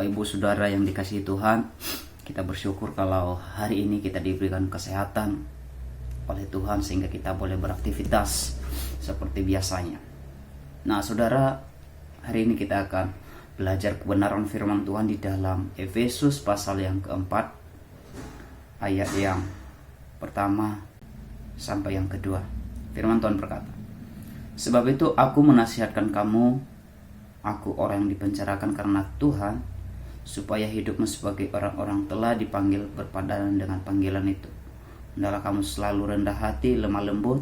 Ibu Saudara yang dikasihi Tuhan, kita bersyukur kalau hari ini kita diberikan kesehatan oleh Tuhan sehingga kita boleh beraktivitas seperti biasanya. Nah Saudara, hari ini kita akan belajar kebenaran firman Tuhan di dalam Efesus pasal yang keempat, ayat yang pertama sampai yang kedua. Firman Tuhan berkata, "Sebab itu aku menasihatkan kamu, aku orang yang dipenjarakan karena Tuhan, supaya hidupmu sebagai orang-orang telah dipanggil berpadanan dengan panggilan itu. Hendaklah kamu selalu rendah hati, lemah lembut,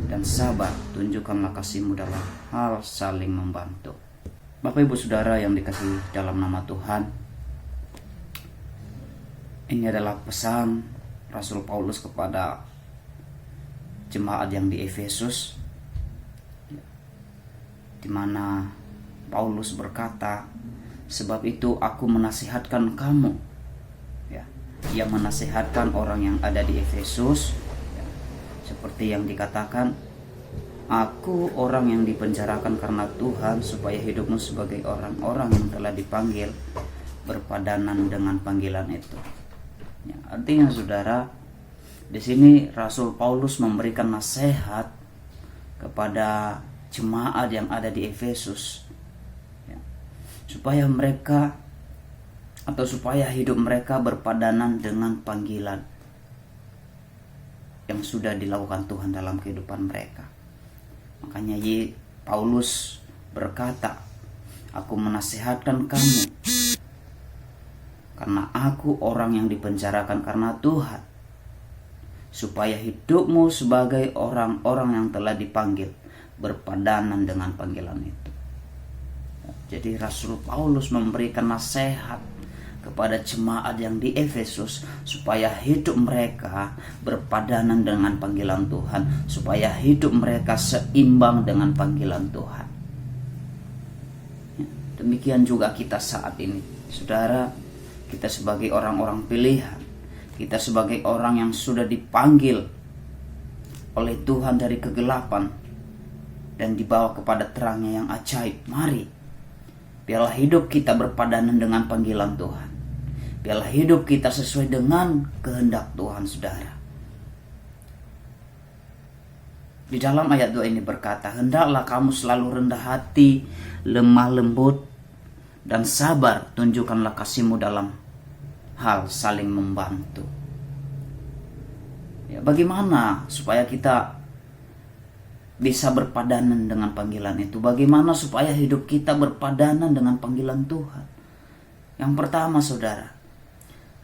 dan sabar. Tunjukkanlah kasihmu dalam hal saling membantu." Bapak Ibu Saudara yang dikasihi dalam nama Tuhan, ini adalah pesan Rasul Paulus kepada jemaat yang di Efesus, di mana Paulus berkata, "Sebab itu aku menasihatkan kamu." Ia menasihatkan orang yang ada di Efesus, seperti yang dikatakan, "Aku orang yang dipenjarakan karena Tuhan, supaya hidupmu sebagai orang-orang yang telah dipanggil berpadanan dengan panggilan itu." Artinya Saudara, di sini Rasul Paulus memberikan nasihat kepada jemaat yang ada di Efesus, supaya mereka supaya hidup mereka berpadanan dengan panggilan yang sudah dilakukan Tuhan dalam kehidupan mereka. Makanya Paulus berkata, "Aku menasihatkan kamu karena aku orang yang dipenjarakan karena Tuhan, supaya hidupmu sebagai orang-orang yang telah dipanggil berpadanan dengan panggilan itu." Jadi Rasul Paulus memberikan nasihat kepada jemaat yang di Efesus supaya hidup mereka berpadanan dengan panggilan Tuhan, supaya hidup mereka seimbang dengan panggilan Tuhan. Demikian juga kita saat ini, Saudara, kita sebagai orang-orang pilihan, kita sebagai orang yang sudah dipanggil oleh Tuhan dari kegelapan dan dibawa kepada terangnya yang ajaib. Mari, biarlah hidup kita berpadanan dengan panggilan Tuhan. Biarlah hidup kita sesuai dengan kehendak Tuhan, Saudara. Di dalam ayat 2 ini berkata, "Hendaklah kamu selalu rendah hati, lemah lembut, dan sabar. Tunjukkanlah kasihmu dalam hal saling membantu." Bagaimana supaya kita bisa berpadanan dengan panggilan itu? Bagaimana supaya hidup kita berpadanan dengan panggilan Tuhan? Yang pertama Saudara,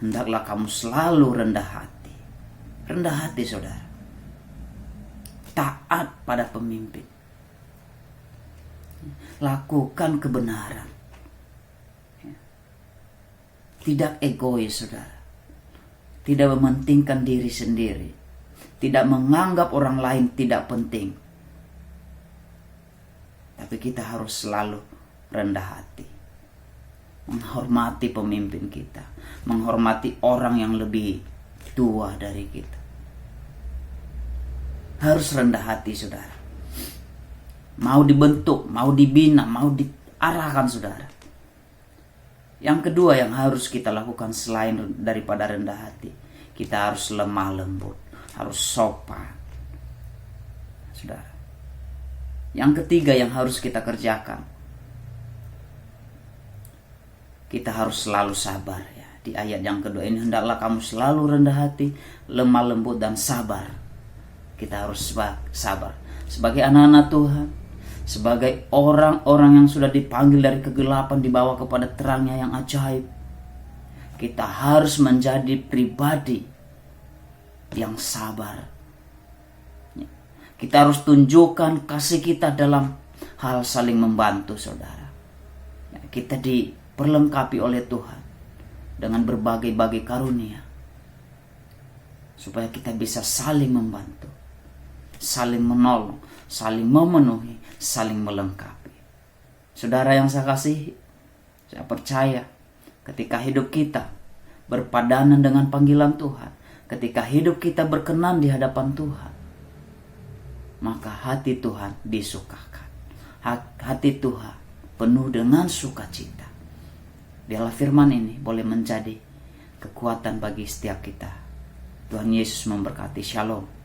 hendaklah kamu selalu rendah hati. Rendah hati Saudara. Taat pada pemimpin. Lakukan kebenaran. Tidak egois Saudara. Tidak mementingkan diri sendiri. Tidak menganggap orang lain tidak penting. Tapi kita harus selalu rendah hati. Menghormati pemimpin kita. Menghormati orang yang lebih tua dari kita. Harus rendah hati Saudara. Mau dibentuk, mau dibina, mau diarahkan Saudara. Yang kedua yang harus kita lakukan selain daripada rendah hati, kita harus lemah lembut, harus sopan. Saudara. Yang ketiga yang harus kita kerjakan, kita harus selalu sabar. Di ayat yang kedua ini, hendaklah kamu selalu rendah hati, lemah lembut, dan sabar. Kita harus sabar. Sebagai anak-anak Tuhan, sebagai orang-orang yang sudah dipanggil dari kegelapan dibawa kepada terangnya yang ajaib, kita harus menjadi pribadi yang sabar. Kita harus tunjukkan kasih kita dalam hal saling membantu Saudara. Kita diperlengkapi oleh Tuhan dengan berbagai-bagai karunia, supaya kita bisa saling membantu, saling menolong, saling memenuhi, saling melengkapi. Saudara yang saya kasihi, saya percaya ketika hidup kita berpadanan dengan panggilan Tuhan, ketika hidup kita berkenan di hadapan Tuhan, maka hati Tuhan disukakan. Hati Tuhan penuh dengan sukacita. Biarlah firman ini boleh menjadi kekuatan bagi setiap kita. Tuhan Yesus memberkati. Shalom.